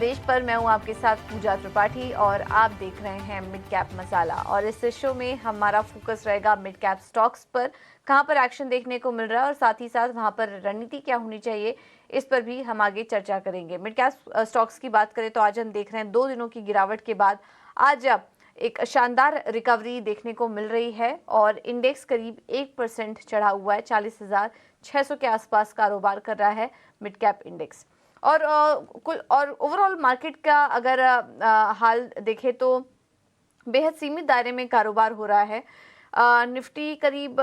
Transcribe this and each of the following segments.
स्वदेश पर मैं हूं आपके साथ पूजा त्रिपाठी और आप देख रहे हैं मिड कैप मसाला। और इस शो में हमारा फोकस रहेगा मिड कैप स्टॉक्स पर, कहां पर एक्शन देखने को मिल रहा है और साथ ही साथ वहां पर रणनीति क्या होनी चाहिए, इस पर भी हम आगे चर्चा करेंगे। मिड कैप स्टॉक्स की बात करें तो आज हम देख रहे हैं 2 दिनों की गिरावट के बाद आज एक शानदार रिकवरी देखने को मिल रही है और इंडेक्स करीब 1% चढ़ा हुआ है। 40,600 के आसपास कारोबार कर रहा है मिड कैप इंडेक्स। और कुल और ओवरऑल मार्केट का अगर हाल देखें तो बेहद सीमित दायरे में कारोबार हो रहा है। निफ्टी करीब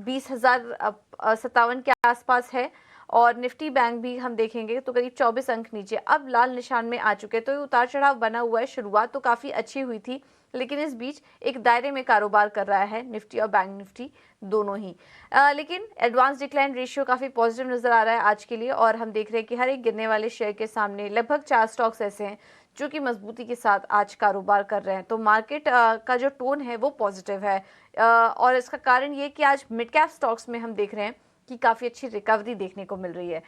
20,057 के आसपास है और निफ्टी बैंक भी हम देखेंगे तो करीब 24 अंक नीचे अब लाल निशान में आ चुके। तो ये उतार चढ़ाव बना हुआ है। शुरुआत तो काफ़ी अच्छी हुई थी लेकिन इस बीच एक दायरे में कारोबार कर रहा है निफ्टी और बैंक निफ्टी दोनों ही। लेकिन एडवांस डिक्लाइन रेशियो काफ़ी पॉजिटिव नजर आ रहा है आज के लिए और हम देख रहे हैं कि हर एक गिरने वाले शेयर के सामने लगभग 4 स्टॉक्स ऐसे हैं जो कि मजबूती के साथ आज कारोबार कर रहे हैं। तो मार्केट का जो टोन है वो पॉजिटिव है और इसका कारण ये कि आज मिड कैप स्टॉक्स में हम देख रहे हैं कि काफ़ी अच्छी रिकवरी देखने को मिल रही है।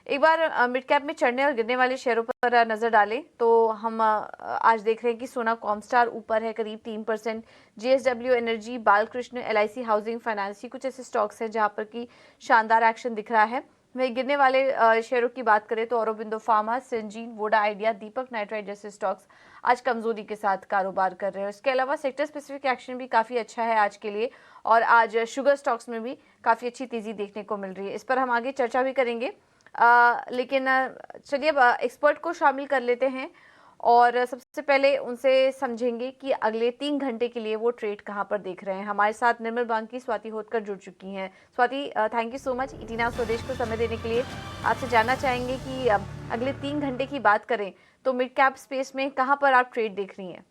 एक बार मिड कैप में चढ़ने और गिरने वाले शेयरों पर नजर डालें तो हम आज देख रहे हैं कि सोना कॉमस्टार ऊपर है करीब 3%, JSW energy, Balkrishna, LIC housing finance, कुछ ऐसे स्टॉक्स हैं जहां पर कि शानदार एक्शन दिख रहा है। वहीं गिरने वाले शेयरों की बात करें तो Aurobindo pharma, Syngene, Voda Idea, Deepak nitrite जैसे स्टॉक्स आज कमजोरी के साथ कारोबार कर रहे हैं। इसके अलावा सेक्टर स्पेसिफिक एक्शन भी काफ़ी अच्छा है आज के लिए और आज शुगर स्टॉक्स में भी काफ़ी अच्छी तेज़ी देखने को मिल रही है। इस पर हम आगे चर्चा भी करेंगे लेकिन चलिए अब एक्सपर्ट को शामिल कर लेते हैं और सबसे पहले उनसे समझेंगे कि अगले 3 घंटे के लिए वो ट्रेड कहाँ पर देख रहे हैं। हमारे साथ निर्मल बैंक की स्वाति होतकर जुड़ चुकी हैं। Swati, thank you so much इटीना स्वदेश को समय देने के लिए। आपसे जानना चाहेंगे कि अगले 3 घंटे की बात करें तो मिड कैप स्पेस में कहाँ पर आप ट्रेड देख रही हैं?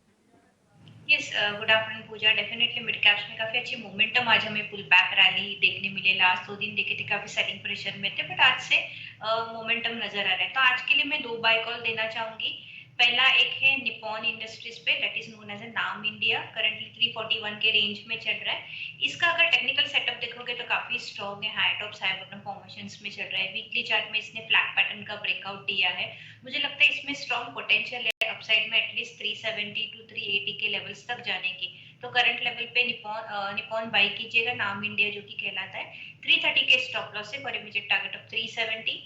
यस, गुड आफ्टरनून पूजा। डेफिनेटली मिड कैप्स में काफी अच्छी मोमेंटम आज हमें पुल बैक रैली देखने मिले। लास्ट 2 दिन देखे थे काफी सेलिंग प्रेशर में थे बट आज से मोमेंटम नजर आ रहा है। तो आज के लिए मैं 2 बाय कॉल देना चाहूंगी। पहला एक है निपॉन इंडस्ट्रीज पे, that is known as a नाम इंडिया, करंटली 341 के रेंज में चल रहा है। इसका अगर टेक्निकल सेटअप देखोगे तो काफी स्ट्रॉन्ग है, high top high bottom formations में चल रहा है। वीकली चार्ट में इसने फ्लैट पैटर्न का ब्रेकआउट दिया है। मुझे लगता है इसमें स्ट्रॉन्ग पोटेंशियल है अपसाइड में एटलीस्ट 370 टू 380 के लेवल्स तक जाने की। तो करंट लेवल पे निपॉन बाई कीजिएगा, नाम इंडिया जो कि कहलाता है। 330 के स्टॉप लॉस से for immediate target of 370।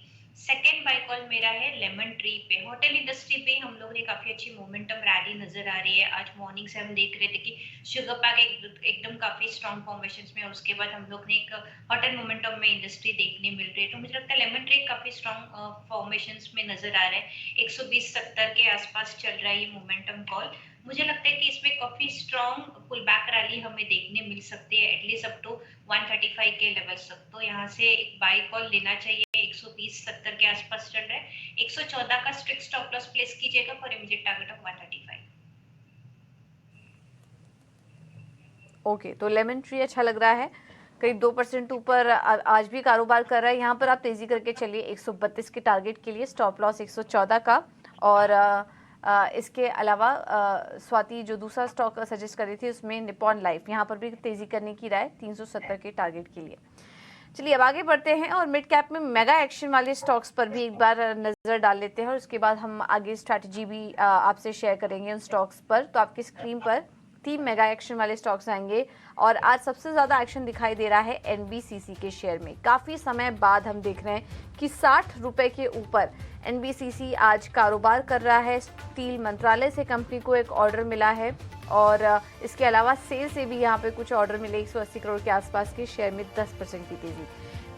Second by call मेरा है लेमन ट्री पे। होटल इंडस्ट्री पे हम लोग ने काफी अच्छी मोमेंटम रैली नजर आ रही है। आज मॉर्निंग से हम देख रहे थे कि शुगर पैक एकदम काफी स्ट्रॉन्ग फॉर्मेशन में, उसके बाद हम लोग ने एक होटल मोमेंटम में इंडस्ट्री देखने मिल रही है। तो मुझे लगता है लेमन ट्री काफी स्ट्रॉन्ग फॉर्मेशन में नजर आ रहा है। 120-70 के आसपास चल रहा है ये मोमेंटम कॉल। मुझे लगता है कि इसमें काफी स्ट्रॉन्ग पुल बैक रैली हमें देखने मिल सकती है एटलीस्ट अप टू 135 के लेवल्स तक। तो यहाँ से एक बाय कॉल लेना चाहिए। 120-70 के आसपास चल रहा है। 114 का स्ट्रिक्ट स्टॉप लॉस प्लेस कीजिएगा for immediate target of 135। Okay, तो लेमन ट्री अच्छा लग रहा है, करीब 2% ऊपर आज भी कारोबार कर रहा है। यहाँ पर आप तेजी करके चलिए 132 के टारगेट के लिए, स्टॉप लॉस 114 का। और इसके अलावा स्वाति जो दूसरा स्टॉक सजेस्ट कर रही थी उसमें निपॉन लाइफ, यहाँ पर भी तेजी करने की राय 370 के टारगेट के लिए। चलिए अब आगे बढ़ते हैं और मिड कैप में मेगा एक्शन वाले स्टॉक्स पर भी एक बार नजर डाल लेते हैं और उसके बाद हम आगे स्ट्रैटेजी भी आपसे शेयर करेंगे उन स्टॉक्स पर। तो आपकी स्क्रीन पर 3 मेगा एक्शन वाले स्टॉक्स आएंगे और आज सबसे ज्यादा एक्शन दिखाई दे रहा है एनबीसीसी के शेयर में। काफी समय बाद हम देख रहे हैं कि 60 रुपए के ऊपर एनबीसीसी आज कारोबार कर रहा है। स्टील मंत्रालय से कंपनी को एक ऑर्डर मिला है और इसके अलावा सेल से भी यहाँ पे कुछ ऑर्डर मिले। 180 करोड़ के आसपास के शेयर में 10% की तेजी।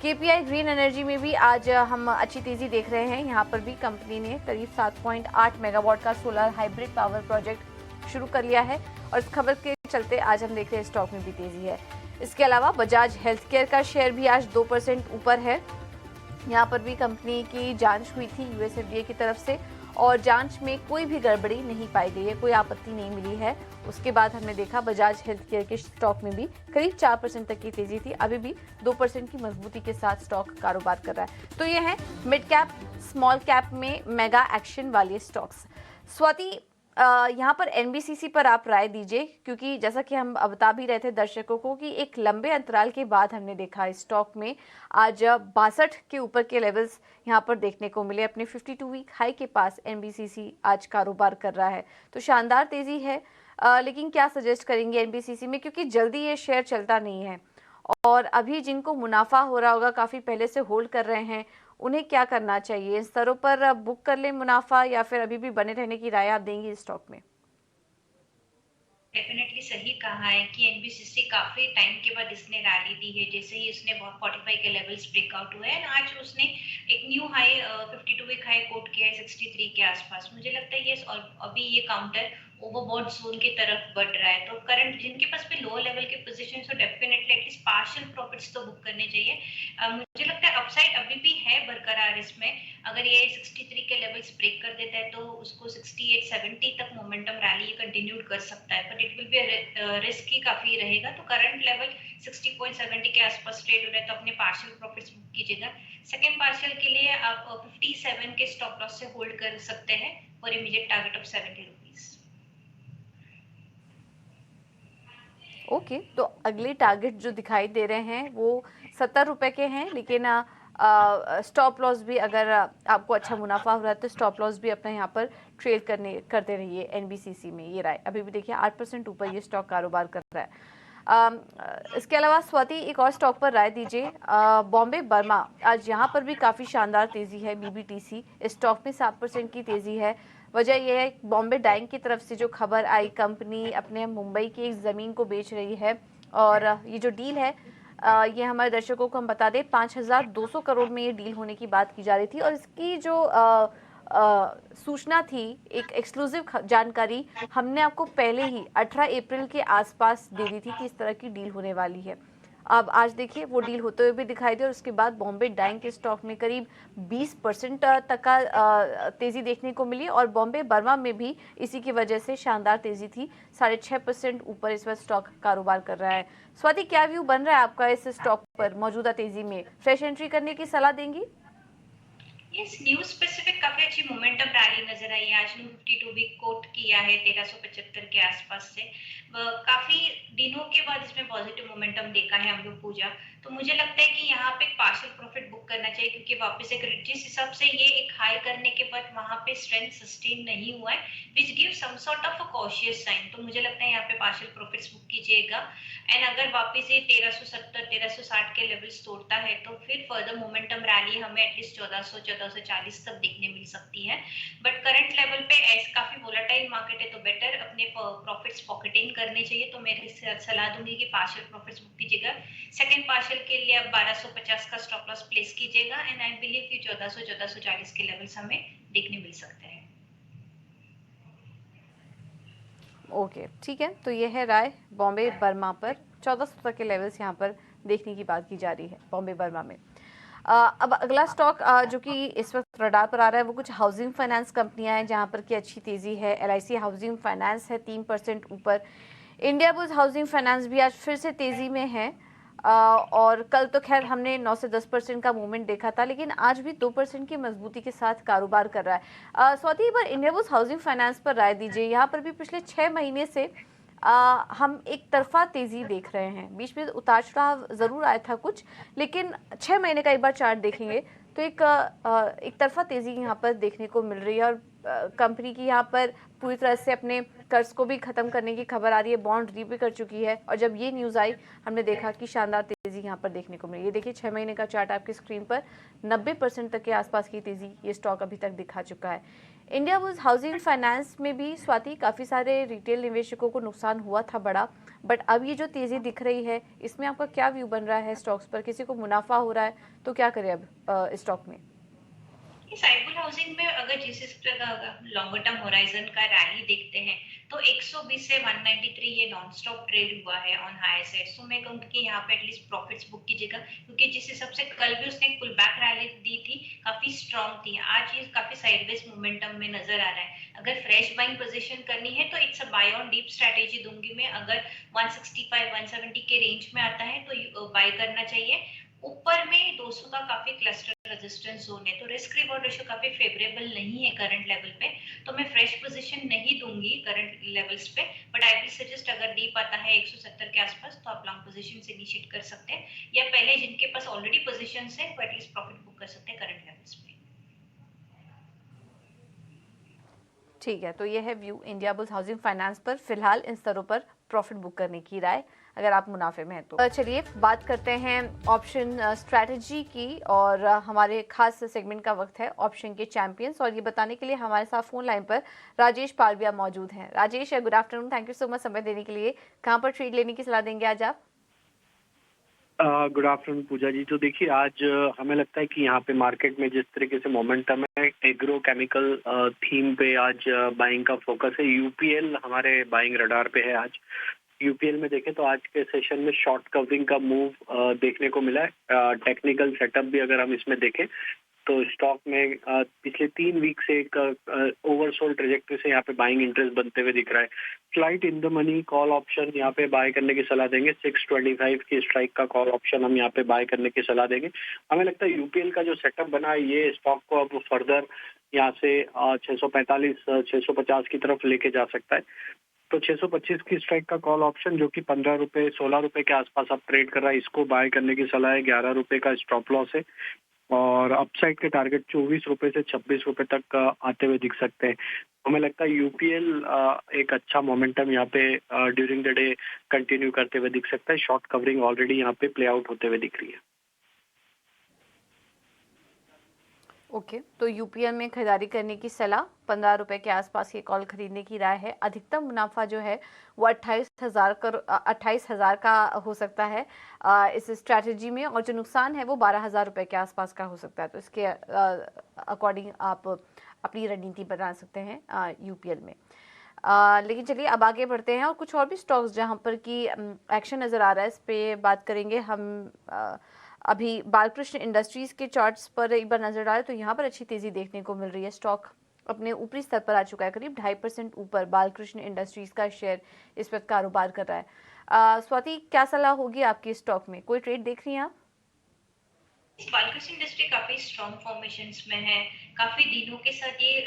केपीआई ग्रीन एनर्जी में भी आज हम अच्छी तेजी देख रहे हैं। यहाँ पर भी कंपनी ने करीब 7.8 मेगावाट का सोलर हाइब्रिड पावर प्रोजेक्ट शुरू कर लिया है और इस खबर के चलते आज हम देख रहे हैं स्टॉक में भी तेजी है। इसके अलावा बजाज हेल्थ केयर का शेयर भी आज 2% ऊपर है। यहाँ पर भी कंपनी की जांच हुई थी यूएसएफडीए की तरफ से और जांच में कोई भी गड़बड़ी नहीं पाई गई है, कोई आपत्ति नहीं मिली है। उसके बाद हमने देखा बजाज हेल्थ केयर के स्टॉक में भी करीब 4% तक की तेजी थी। अभी भी 2% की मजबूती के साथ स्टॉक कारोबार कर रहा है। तो ये है मिड कैप स्मॉल कैप में मेगा एक्शन वाले स्टॉक्स। स्वाति, यहाँ पर एनबीसीसी पर आप राय दीजिए, क्योंकि जैसा कि हम बता भी रहे थे दर्शकों को कि एक लंबे अंतराल के बाद हमने देखा स्टॉक में आज 62 के ऊपर के लेवल्स यहाँ पर देखने को मिले। अपने 52 वीक हाई के पास एनबीसीसी आज कारोबार कर रहा है, तो शानदार तेजी है। लेकिन क्या सजेस्ट करेंगे एनबीसीसी में, क्योंकि जल्दी ये शेयर चलता नहीं है और अभी जिनको मुनाफा हो रहा होगा, काफ़ी पहले से होल्ड कर रहे हैं, उन्हें क्या करना चाहिए? इन स्तरों पर बुक कर लें मुनाफा या फिर अभी भी बने रहने की राय आप देंगी इस स्टॉक में? डेफिनेटली सही कहा है कि एनबीसीसी काफी टाइम के बाद इसने रैली दी है। जैसे ही उसने 45 के लेवल्स ब्रेकआउट हुए हैं, आज उसने एक new high 52 week high quote किया है 63 के आसपास। मुझे लगता है ये अभी ये काउंटर ओवरबॉट जोन की तरफ बढ़ रहा है, तो करंट जिनके पास भी लो लेवल के पोजीशन, तो डेफिनेटली एटलीस्ट पार्शियल प्रॉफिट्स तो बुक करने चाहिए। मुझे लगता है अपसाइड अभी भी है बरकरार इसमें। अगर ये 63 के लेवल्स ब्रेक कर देता है तो उसको 68 70 तक मोमेंटम रैली कंटिन्यू कर सकता है, but it will be risk ही काफी रहेगा। तो करंट लेवल 60.70 के आसपास ट्रेड हो रहा है, तो अपने पार्शियल प्रॉफिट्स बुक कीजिएगा। सेकेंड पार्शियल के लिए आप 57 के स्टॉप लॉस से होल्ड कर सकते हैं for immediate target of 70 rupees. Okay, तो अगले टारगेट जो दिखाई दे रहे हैं वो 70 रुपए के हैं, लेकिन स्टॉप लॉस भी अगर आपको अच्छा मुनाफा हो रहा है तो स्टॉप लॉस भी अपना यहाँ पर ट्रेड करते रहिए एनबीसीसी में। ये राय अभी भी देखिए 8% ऊपर ये स्टॉक कारोबार कर रहा है। इसके अलावा स्वाति एक और स्टॉक पर राय दीजिए। बॉम्बे बर्मा, आज यहाँ पर भी काफ़ी शानदार तेज़ी है। बीबीटीसी स्टॉक में 7% की तेज़ी है। वजह यह है बॉम्बे डाइंग की तरफ से जो खबर आई, कंपनी अपने मुंबई की एक ज़मीन को बेच रही है और ये जो डील है ये हमारे दर्शकों को हम बता दें 5,200 करोड़ में ये डील होने की बात की जा रही थी और इसकी जो सूचना थी, एक एक्सक्लूसिव जानकारी हमने आपको पहले ही 18 अप्रैल के आसपास दे दी थी कि इस तरह की डील होने वाली है। अब आज देखिए वो डील होते हुए भी दिखाई दे और उसके बाद बॉम्बे डाइंग के स्टॉक में करीब 20% तक का तेजी देखने को मिली और बॉम्बे बर्मा में भी इसी की वजह से शानदार तेजी थी। 6.5% ऊपर इस वक्त स्टॉक कारोबार कर रहा है। स्वाति, क्या व्यू बन रहा है आपका इस स्टॉक पर मौजूदा तेजी में? फ्रेश एंट्री करने की सलाह देंगी? यस, न्यूज स्पेसिफिक काफी अच्छी मोमेंटम रैली नजर आई है। आज न्यू 52 वीक कोट किया है 1375 के आसपास से। काफी दिनों के बाद इसमें पॉजिटिव मोमेंटम देखा है हम लोग पूजा। तो मुझे लगता है कि यहाँ पे पार्शियल प्रॉफिट बुक करना चाहिए, क्योंकि वापस एक जिस हिसाब से ये एक हाई करने के बाद वहां पे स्ट्रेंथ सस्टेन नहीं हुआ है, which give some sort of a cautious sign. तो मुझे लगता है यहाँ पे पार्शियल प्रॉफिट्स बुक कीजिएगा। एंड अगर वापस ये 1370 1360 के लेवल्स तोड़ता है तो फिर फर्दर मोमेंटम रैली हमें एटलीस्ट 1400 1440 तक देखने मिल सकती है। बट करंट लेवल पे ऐसे काफी वोलेटाइल मार्केट है, तो बेटर अपने प्रॉफिट्स पॉकेटिंग करने चाहिए। तो मैं सलाह दूंगी कि पार्शियल प्रॉफिट्स बुक कीजिएगा। सेकंड पार्शियल के लिए आप 1250 का स्टॉप लॉस प्लेस कीजिएगा एंड आई बिलीव कि 1400 1440 के लेवल्स हमें देखने मिल सकते हैं। ओके, ठीक है, तो ये है राय बॉम्बे बर्मा पर। 1400 तक के लेवल्स यहाँ पर देखने की बात की जा रही है बॉम्बे बर्मा में। अब अगला स्टॉक जो कि इस वक्त रडार पर आ रहा है वो कुछ हाउसिंग फाइनेंस कंपनियां हैं जहां पर की अच्छी तेजी है। LIC हाउसिंग फाइनेंस है 3% ऊपर। इंडिया बुल्स हाउसिंग फाइनेंस भी आज फिर से तेजी में है और कल तो खैर हमने 9 से 10% का मूवमेंट देखा था, लेकिन आज भी 2% की मजबूती के साथ कारोबार कर रहा है। स्वाति, एक बार इंडिया बुल्स हाउसिंग फाइनेंस पर राय दीजिए। यहाँ पर भी पिछले 6 महीने से हम एक तरफा तेजी देख रहे हैं। बीच में उतार चढ़ाव जरूर आया था कुछ, लेकिन 6 महीने का एक बार चार्ट देखेंगे तो एक तरफा तेजी यहाँ पर देखने को मिल रही है और कंपनी की यहाँ पर पूरी तरह से अपने कर्ज को भी खत्म करने की खबर आ रही है। बॉन्ड री कर चुकी है और जब ये न्यूज़ आई हमने देखा कि शानदार तेजी यहाँ पर देखने को मिली। ये देखिए 6 महीने का चार्ट आपकी स्क्रीन पर 90% तक के आसपास की तेजी ये स्टॉक अभी तक दिखा चुका है। इंडिया बुल्स हाउसिंग फाइनेंस में भी स्वाति काफ़ी सारे रिटेल निवेशकों को नुकसान हुआ था बड़ा, बट अब ये जो तेज़ी दिख रही है इसमें आपका क्या व्यू बन रहा है? स्टॉक्स पर किसी को मुनाफा हो रहा है तो क्या करें अब स्टॉक में? साइकिल हाउसिंग में अगर जिस लॉन्गर टर्म होराइजन का रैली देखते हैं तो 120 से 193 ये नॉन स्टॉप ट्रेड हुआ है ऑन हाई साइड। सो मैं कहूँगी कि यहाँ पे एटलीस्ट प्रॉफिट्स बुक कीजिएगा, क्योंकि जिस हिसाब से कल भी उसने पुल बैक रैली दी थी, काफी स्ट्रॉन्ग थी। आज ये काफी साइडवेज मोमेंटम में नजर आ रहा है। अगर फ्रेश बाइंग पोजीशन करनी है तो it's a buy on dip strategy दूंगी मैं। अगर 165 170 के रेंज में आता है तो बाय करना चाहिए। ऊपर में 200 का काफी क्लस्टर रेजिस्टेंस जोन है, तो रिस्क रिवॉर्ड रेशियो काफी फेवरेबल नहीं है करंट लेवल पे, तो मैं फ्रेश पोजीशन नहीं दूंगी करंट लेवल्स पे, बट आई विल सजेस्ट अगर डी पाता है 170 के आसपास तो आप लॉन्ग पोजीशन से इनिशिएट कर सकते हैं, या पहले जिनके पास ऑलरेडी पोजीशन है वो एटलीस्ट प्रॉफिट बुक कर सकते हैं करंट लेवल्स पे। ठीक है, तो ये है view India bulls housing finance पर फिलहाल इन स्तरों पर प्रॉफिट बुक करने की राय अगर आप मुनाफे में हैं तो। चलिए बात करते हैं ऑप्शन स्ट्रैटेजी की, और हमारे खास सेगमेंट का वक्त है ऑप्शन के चैंपियंस, और ये बताने के लिए हमारे साथ फोन लाइन पर राजेश पालविया मौजूद हैं। Rajesh, good afternoon, thank you so much समय देने के लिए। कहाँ पर ट्रेड लेने की सलाह देंगे आज आप? गुड आफ्टरनून पूजा जी। तो देखिए आज हमें लगता है कि यहाँ पे मार्केट में जिस तरीके से मोमेंटम है, एग्रो केमिकल थीम पे आज बाइंग का फोकस है। यूपीएल हमारे बाइंग रडार पे है आज। यूपीएल में देखें तो आज के सेशन में शॉर्ट कवरिंग का मूव देखने को मिला है। टेक्निकल सेटअप भी अगर हम इसमें देखें तो स्टॉक में पिछले 3 वीक से एक ओवरसोल्ड ट्रेजेक्टरी से यहाँ पे बाइंग इंटरेस्ट बनते हुए दिख रहा है। Slight in the money call option यहाँ पे बाय करने की सलाह देंगे। 625 की स्ट्राइक का कॉल ऑप्शन हम यहाँ पे बाय करने की सलाह देंगे। हमें लगता है यूपीएल का जो सेटअप बना है ये स्टॉक को अब फर्दर यहाँ से 645 650 की तरफ लेके जा सकता है। तो 625 की स्ट्राइक का कॉल ऑप्शन जो कि 15 रुपए 16 रुपए के आसपास अब ट्रेड कर रहा है, इसको बाय करने की सलाह है। 11 रुपए का स्टॉप लॉस है और अपसाइड के टारगेट 24 रुपए से 26 रुपए तक आते हुए दिख सकते हैं। हमें लगता है यूपीएल एक अच्छा मोमेंटम यहाँ पे ड्यूरिंग द डे कंटिन्यू करते हुए दिख सकता है। शॉर्ट कवरिंग ऑलरेडी यहाँ पे प्ले आउट होते हुए दिख रही है। ओके, तो यूपीएल में खरीदारी करने की सलाह, 15 रुपए के आसपास ये कॉल खरीदने की राय है। अधिकतम मुनाफा जो है वो 28,000 का हो सकता है इस स्ट्रैटेजी में, और जो नुकसान है वो 12,000 रुपए के आसपास का हो सकता है। तो इसके अकॉर्डिंग आप अपनी रणनीति बना सकते हैं यूपीएल में। लेकिन चलिए अब आगे बढ़ते हैं और कुछ और भी स्टॉक्स जहां पर की एक्शन नज़र आ रहा है इस पे बात करेंगे हम। अभी बालकृष्ण इंडस्ट्रीज के चार्ट्स पर एक बार नजर डालें तो यहाँ पर अच्छी तेजी देखने को मिल रही है। स्टॉक अपने ऊपरी स्तर पर आ चुका है, करीब 2.5% ऊपर बालकृष्ण इंडस्ट्रीज का शेयर इस वक्त कारोबार कर रहा है। स्वाति, क्या सलाह होगी आपकी स्टॉक में? कोई ट्रेड देख रही हैं आप? बालकृष्ण इंडस्ट्री काफी स्ट्रॉन्ग फॉर्मेशंस में है, काफी दिनों के साथ ये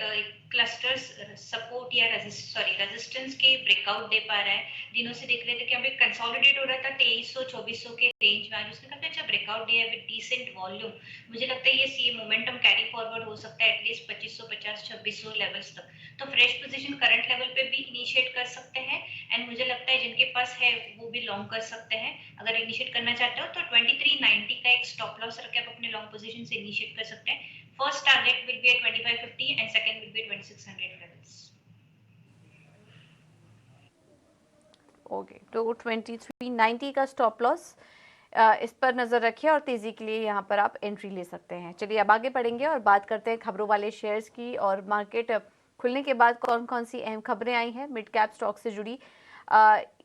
क्लस्टर्स सपोर्ट या रेजिस्टेंस के ब्रेकआउट दे पा रहा है। दिनों से देख रहे थे कि यहाँ पे कंसोलिडेट हो रहा था 2300-2400 के रेंज में, आज उसने काफी अच्छा ब्रेकआउट दिया है विद डिसेंट वॉल्यूम। मुझे लगता है ये मोमेंटम कैरी फॉरवर्ड हो सकता है एटलीस्ट 2550-2600 लेवल्स तक। तो फ्रेश पोजीशन करंट लेवल पे भी इनिशिएट कर सकते हैं, एंड मुझे लगता है जिनके पास है वो भी लॉन्ग कर सकते हैं। अगर इनिशिएट करना चाहते हो तो 2390 का एक स्टॉप लॉस रख के आप अपने लॉन्ग पोजीशन से इनिशिएट कर सकते हैं। First target will be at 2550 and second will be 2600 levels. Okay, तो 2390 का स्टॉप लॉस इस पर नजर रखिए और तेजी के लिए यहाँ पर आप एंट्री ले सकते हैं। चलिए अब आगे बढ़ेंगे और बात करते हैं खबरों वाले शेयर्स की, और मार्केट खुलने के बाद कौन कौन सी अहम खबरें आई हैं मिड कैप स्टॉक से जुड़ी,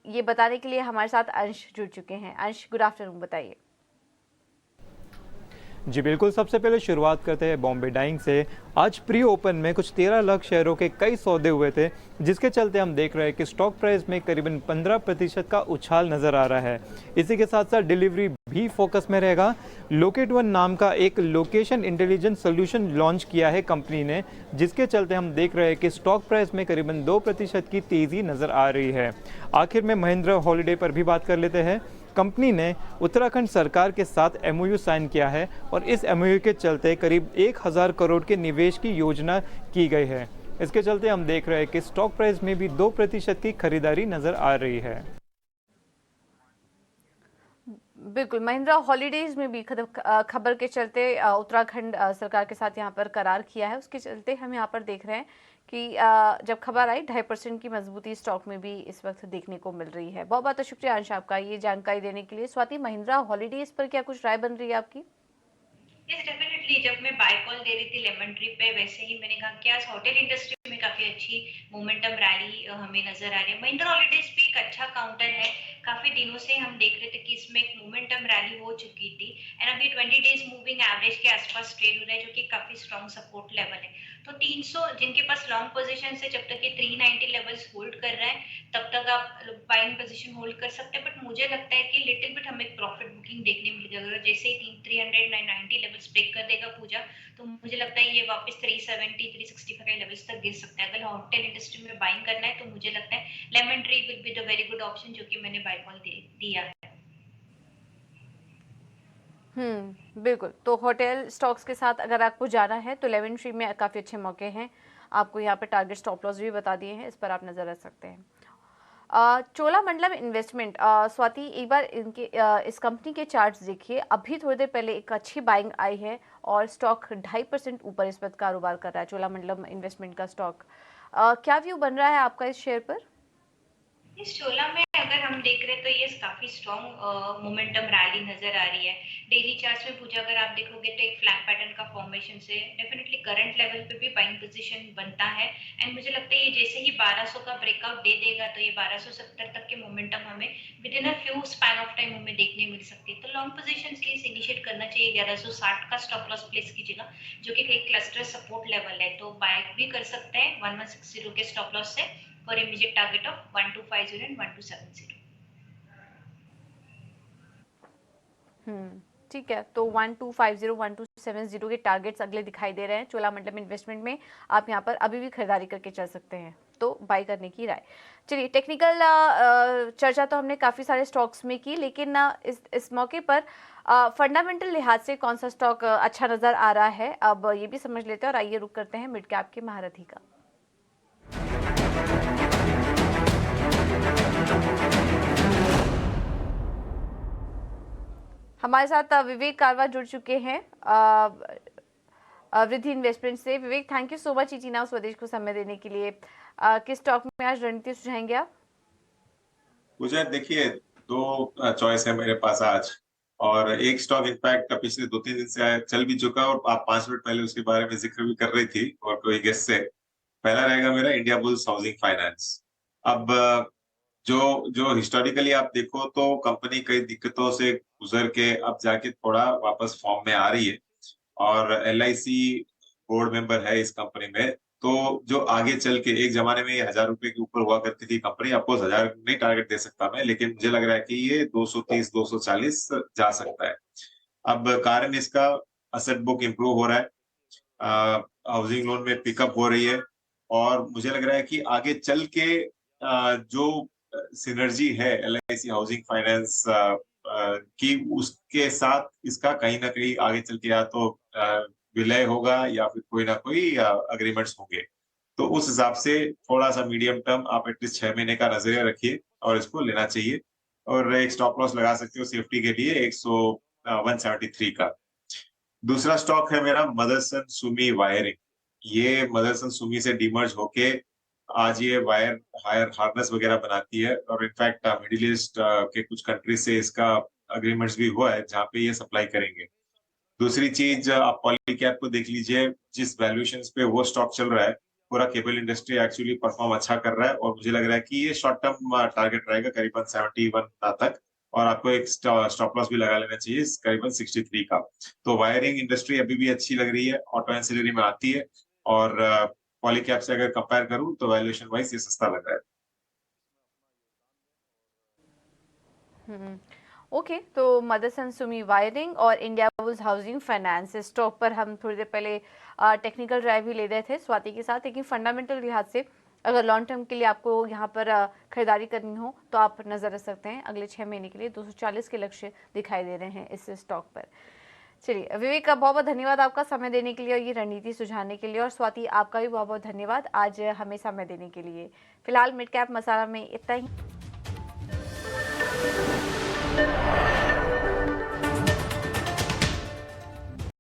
ये बताने के लिए हमारे साथ अंश जुड़ चुके हैं। अंश, गुड आफ्टरनून, बताइए। जी बिल्कुल, सबसे पहले शुरुआत करते हैं बॉम्बे डाइंग से। आज प्री ओपन में कुछ 13 लाख शेयरों के कई सौदे हुए थे, जिसके चलते हम देख रहे हैं कि स्टॉक प्राइस में करीबन 15% का उछाल नजर आ रहा है। इसी के साथ साथ डिलीवरी भी फोकस में रहेगा। लोकेट वन नाम का एक लोकेशन इंटेलिजेंस सोल्यूशन लॉन्च किया है कंपनी ने, जिसके चलते हम देख रहे हैं कि स्टॉक प्राइस में करीबन 2% की तेजी नजर आ रही है। आखिर में महिंद्रा हॉलिडे पर भी बात कर लेते हैं। कंपनी ने उत्तराखंड सरकार के साथ एमओयू साइन किया है और इस एमओयू के चलते करीब 1000 करोड़ के निवेश की योजना की गई है। इसके चलते हम देख रहे हैं कि स्टॉक प्राइस में भी 2% की खरीदारी नजर आ रही है। बिल्कुल, महिंद्रा हॉलीडेज में भी खबर के चलते उत्तराखंड सरकार के साथ यहाँ पर करार किया है, उसके चलते हम यहाँ पर देख रहे हैं कि जब खबर आई 2.5% की मजबूती स्टॉक में भी इस वक्त देखने को मिल रही है। बहुत बहुत शुक्रिया अंश आपका ये जानकारी देने के लिए। स्वाति, महिंद्रा हॉलीडेज पर क्या कुछ राय बन रही है आपकी? यस डेफिनेटली, जब मैं बाय कॉल दे रही थी लेमन ट्री पे, वैसे ही मैंने कहा कि आज होटल इंडस्ट्री में काफी अच्छी मोमेंटम रैली हमें नजर आ रही है। महिंद्रा हॉलिडेज भी एक अच्छा काउंटर है, काफी दिनों से हम देख रहे थे कि इसमें एक मोमेंटम रैली हो चुकी थी, एंड अभी 20 डेज मूविंग एवरेज के आसपास ट्रेड हो रहा है, जो कि काफी स्ट्रॉन्ग सपोर्ट लेवल है। तो 300 जिनके पास लॉन्ग पोजीशन है, जब तक ये 390 लेवल्स होल्ड कर रहा है तब तक आप बाइंग पोजीशन होल्ड कर सकते हैं। बट मुझे लगता है कि लिटिल बिट हमें प्रॉफिट बुकिंग देखने मिलेगी। अगर जैसे ही 390 लेवल्स ब्रेक कर देगा पूजा, तो मुझे लगता है ये वापस 370 365 के लेवल्स तक गिर सकता है। अगर होटल इंडस्ट्री में बाइंग करना है तो मुझे लगता है lemon tree will be the very good option, जो कि मैंने बाय कॉल दिया है। बिल्कुल। तो होटल स्टॉक्स के साथ अगर आपको जाना है तो लेमन ट्री में काफ़ी अच्छे मौके हैं। आपको यहाँ पे टारगेट स्टॉप लॉस भी बता दिए हैं, इस पर आप नज़र रख सकते हैं। चोलामंडलम इन्वेस्टमेंट, स्वाति एक बार इनके इस कंपनी के चार्ट्स देखिए। अभी थोड़ी देर पहले एक अच्छी बाइंग आई है और स्टॉक 2.5% ऊपर इस वक्त कारोबार कर रहा है, चोलामंडलम इन्वेस्टमेंट का स्टॉक। क्या व्यू बन रहा है आपका इस शेयर पर? इस चोला में अगर हम देख रहे हैं तो ये काफी स्ट्रॉन्ग मोमेंटम रैली नजर आ रही है। डेली चार्ट्स में पूजा अगर आप देखोगे तो एक फ्लैग पैटर्न का फॉर्मेशन से डेफिनेटली करंट लेवल पे भी बाइंग पोजीशन बनता है। एंड मुझे लगता है ये जैसे ही 1200 का ब्रेकआउट दे देगा तो ये 1270 तक के मोमेंटम हमें with in a few span of time हमें देखने मिल सकती है। तो लॉन्ग पोजीशन के लिए इनिशिएट करना चाहिए। 1160 का स्टॉप लॉस प्लेस कीजिएगा, जो कि एक क्लस्टर सपोर्ट लेवल है, तो बाय भी कर सकते हैं 1160 के स्टॉप लॉस से for immediate target of 1250 and 1270। ठीक है, तो 1250 1270 के टारगेट्स अगले दिखाई दे रहे हैं चोलामंडलम इन्वेस्टमेंट में। आप यहां पर अभी भी खरीदारी करके चल सकते हैं, तो बाय करने की राय। चलिए, टेक्निकल चर्चा तो हमने काफ़ी सारे स्टॉक्स में की, लेकिन इस मौके पर फंडामेंटल लिहाज से कौन सा स्टॉक अच्छा नज़र आ रहा है, अब ये भी समझ लेते हैं। और आइए रुक करते हैं मिड कैप के महारथी का। हमारे साथ विवेक कारवा जुड़ चुके हैं वृद्धि इन्वेस्टमेंट से। विवेक, थैंक यू सो मच इचीना स्वदेश को समय देने के लिए। किस स्टॉक में आज रणनीति सुझाएंगे आप? मुझे देखिए, दो चॉइस है मेरे पास आज, और एक स्टॉक इनफैक्ट पिछले 2-3 दिन से चल भी चुका और आप 5 मिनट पहले उसके बारे में जिक्र भी कर रही थी और कोई गेस्ट से। पहला रहेगा मेरा इंडिया बुल्स हाउसिंग फाइनेंस। अब जो जो हिस्टोरिकली आप देखो तो कंपनी कई दिक्कतों से गुजर के अब जाके थोड़ा वापस फॉर्म में आ रही है, और LIC बोर्ड मेंबर है इस कंपनी में। तो जो आगे चल के, एक जमाने में ये 1000 रुपए के ऊपर हुआ करती थी कंपनी, अफकोर्स 1000 नहीं टारगेट दे सकता मैं, लेकिन मुझे लग रहा है कि ये 230-240 जा सकता है। अब कारण इसका असेट बुक इम्प्रूव हो रहा है, हाउसिंग लोन में पिकअप हो रही है, और मुझे लग रहा है कि आगे चल के जो सिनर्जी है LIC हाउसिंग फाइनेंस की, उसके साथ इसका कहीं ना कहीं आगे चल के या तो विलय होगा या फिर कोई ना कोई अग्रीमेंट्स होंगे। तो उस हिसाब से थोड़ा सा मीडियम टर्म आप एटलीस्ट 6 महीने का नजरिया रखिए और इसको लेना चाहिए, और एक स्टॉप लॉस लगा सकते हो सेफ्टी के लिए 173 का। दूसरा स्टॉक है मेरा मदरसन सुमी वायरिंग। ये मदरसन सुमी से डीमर्ज होके आज ये वायर हार्नेस वगैरह बनाती है, और इनफैक्ट मिडिल ईस्ट के कुछ कंट्री से इसका अग्रीमेंट्स भी हुआ है जहाँ पे ये सप्लाई करेंगे। दूसरी चीज, आप पॉलीकैप को देख लीजिए, जिस वैल्यूएशंस पे वो स्टॉक चल रहा है, पूरा केबल इंडस्ट्री एक्चुअली परफॉर्म अच्छा कर रहा है, और मुझे लग रहा है कि ये शॉर्ट टर्म टारगेट रहेगा करीबन 71 तक, और आपको एक स्टॉप लॉस भी लगा लेना चाहिए करीबन 63 का। तो वायरिंग इंडस्ट्री अभी भी अच्छी लग रही है, ऑटो एंसिलरी में आती है, और पॉलीकैप से अगर कंपेयर करूं तो वैल्यूएशन वाइज ये सस्ता लग रहा है। ओके, तो मदरसन सुमी वायरिंग और India bulls housing finance stock पर हम थोड़ी देर पहले टेक्निकल ड्राइव भी ले रहे थे स्वाति के साथ, लेकिन फंडामेंटल लिहाज से अगर लॉन्ग टर्म के लिए आपको यहाँ पर खरीदारी करनी हो तो आप नज़र रख सकते हैं। अगले 6 महीने के लिए 240 के लक्ष्य दिखाई दे रहे हैं इस स्टॉक पर। चलिए विवेक, बहुत बहुत धन्यवाद आपका समय देने के लिए और ये रणनीति सुझाने के लिए, और स्वाति आपका भी बहुत बहुत धन्यवाद आज हमें समय देने के लिए। फिलहाल मिड कैप मसाला में इतना ही।